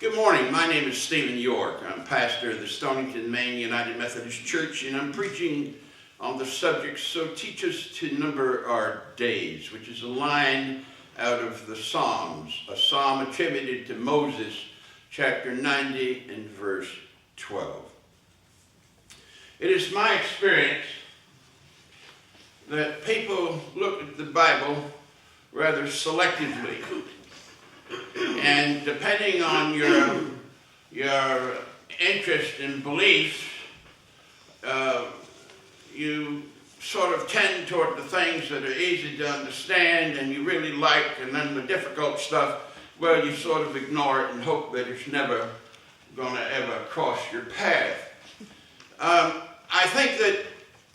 Good morning. My name is Stephen York. I'm pastor of the Stonington, Maine United Methodist Church, and I'm preaching on the subject, So Teach Us to Number Our Days, which is a line out of the Psalms, a psalm attributed to Moses, chapter 90 and verse 12. It is my experience that people look at the Bible rather selectively. And depending on your interest and beliefs, you sort of tend toward the things that are easy to understand and you really like, and then the difficult stuff, well, you sort of ignore it and hope that it's never going to ever cross your path. I think that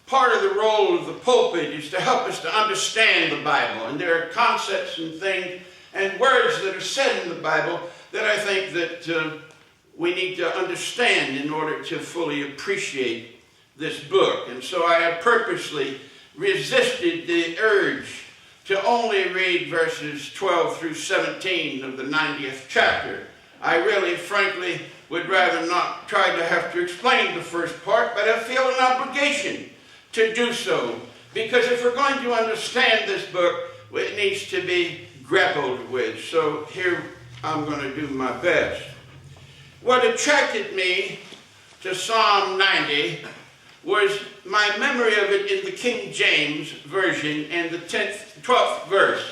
part of the role of the pulpit is to help us to understand the Bible, and there are concepts and things and words that are said in the Bible that I think that we need to understand in order to fully appreciate this book. And so I have purposely resisted the urge to only read verses 12 through 17 of the 90th chapter. I really, frankly, would rather not try to have to explain the first part, but I feel an obligation to do so, because if we're going to understand this book, it needs to be grappled with. So here I'm going to do my best. What attracted me to Psalm 90 was my memory of it in the King James Version and the 12th verse,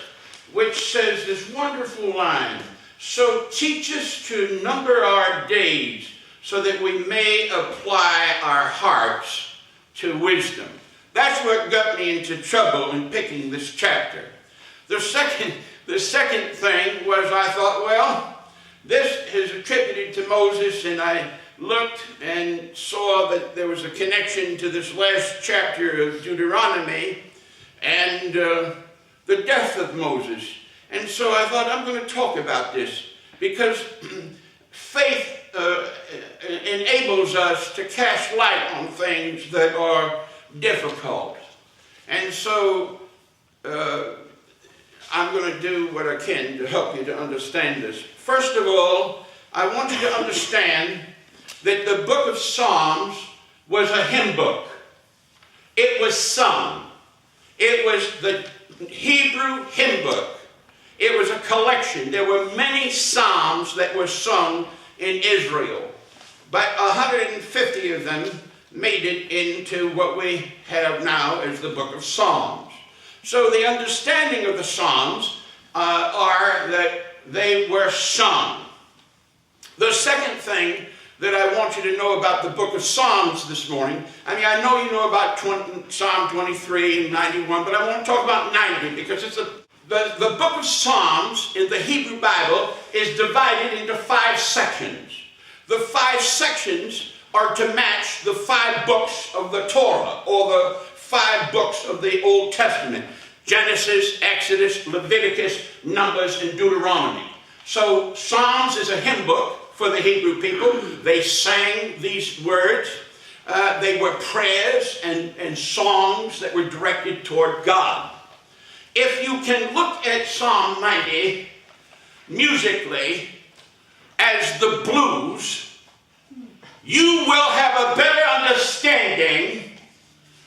which says this wonderful line, "So teach us to number our days so that we may apply our hearts to wisdom." That's what got me into trouble in picking this chapter. The second thing was, I thought, well, this is attributed to Moses, and I looked and saw that there was a connection to this last chapter of Deuteronomy and the death of Moses. And so I thought, I'm going to talk about this, because faith enables us to cast light on things that are difficult. And so I'm going to do what I can to help you to understand this. First of all, I want you to understand that the book of Psalms was a hymn book. It was sung. It was the Hebrew hymn book. It was a collection. There were many psalms that were sung in Israel, but 150 of them made it into what we have now as the book of Psalms. So the understanding of the Psalms are that they were sung. The second thing that I want you to know about the book of Psalms this morning, I know you know about Psalm 23 and 91, but I want to talk about 90 because it's the book of Psalms in the Hebrew Bible is divided into 5 sections. The 5 sections are to match the 5 books of the Torah, or the 5 books of the Old Testament: Genesis, Exodus, Leviticus, Numbers, and Deuteronomy. So Psalms is a hymn book for the Hebrew people. They sang these words. They were prayers and songs that were directed toward God. If you can look at Psalm 90 musically as the blues, you will have a better understanding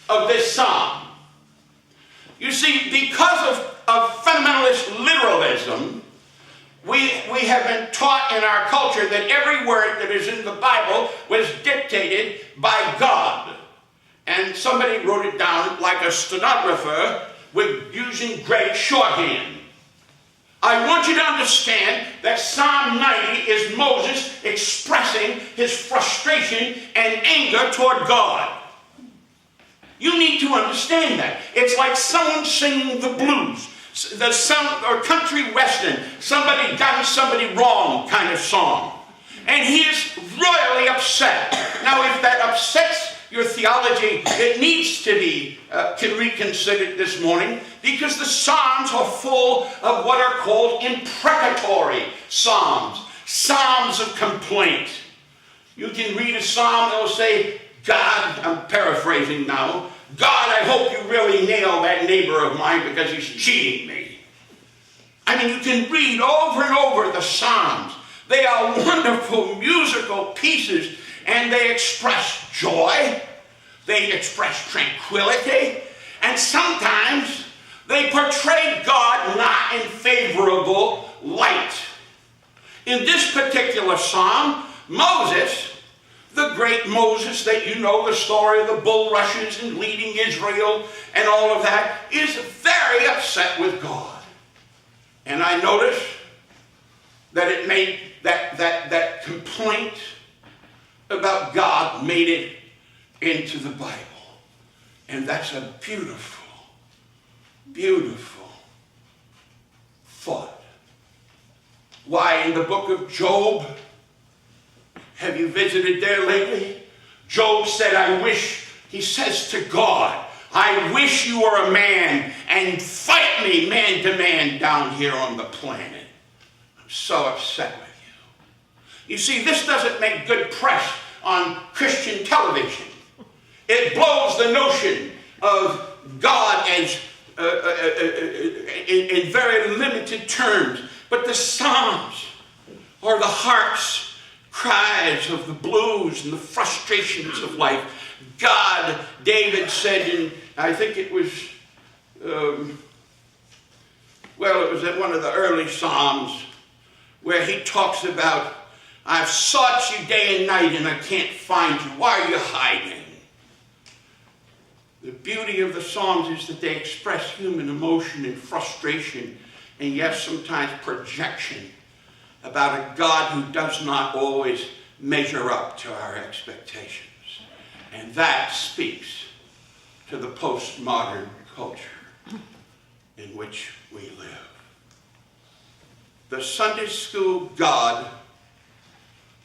of this psalm. You see, because of fundamentalist literalism, we have been taught in our culture that every word that is in the Bible was dictated by God. And somebody wrote it down like a stenographer with using great shorthand. I want you to understand that Psalm 90 is Moses expressing his frustration and anger toward God. You need to understand that. It's like someone singing the blues, or country western, somebody gotten somebody wrong kind of song. And he is royally upset. Now, if that upsets your theology, it needs to be reconsidered this morning, because the Psalms are full of what are called imprecatory psalms, psalms of complaint. You can read a psalm that will say, God, I'm paraphrasing now, God, I hope you really nail that neighbor of mine because he's cheating me. I mean, you can read over and over the Psalms They are wonderful musical pieces, and they express joy, they express tranquility, and sometimes they portray God not in favorable light. In this particular psalm, Moses, the great Moses that you know the story of the bulrushes and leading Israel and all of that, is very upset with God. And I noticed that it made that complaint about God made it into the Bible. And that's a beautiful, beautiful thought. Why, in the book of Job, have you visited there lately? Job said, he says to God, I wish you were a man and fight me man to man down here on the planet. I'm so upset with you. You see, this doesn't make good press on Christian television. It blows the notion of God as in very limited terms. But the Psalms are the heart's cries of the blues and the frustrations of life. God, David said in, I think it was, it was in one of the early Psalms where he talks about, I've sought you day and night and I can't find you. Why are you hiding? The beauty of the Psalms is that they express human emotion and frustration, and yes, sometimes projection about a God who does not always measure up to our expectations. And that speaks to the postmodern culture in which we live. The Sunday school God,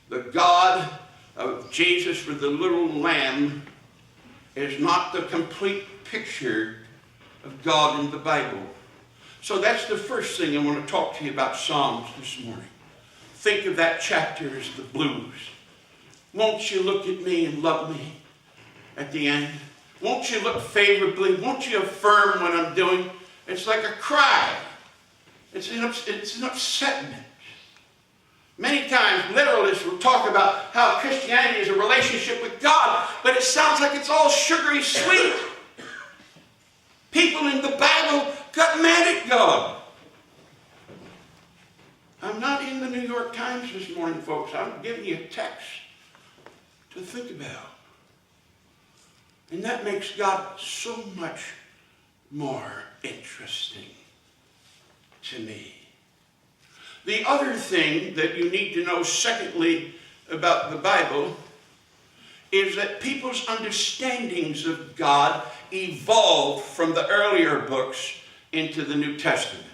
the God of Jesus with the little lamb, is not the complete picture of God in the Bible. So that's the first thing I want to talk to you about Psalms this morning. Think of that chapter as the blues. Won't you look at me and love me at the end? Won't you look favorably? Won't you affirm what I'm doing? It's like a cry. It's an upsetment. Many times literalists will talk about how Christianity is a relationship with God, but it sounds like it's all sugary sweet. People in the Bible got mad at God. I'm not in the New York Times this morning, folks. I'm giving you a text to think about. And that makes God so much more interesting to me. The other thing that you need to know, secondly, about the Bible is that people's understandings of God evolved from the earlier books into the New Testament.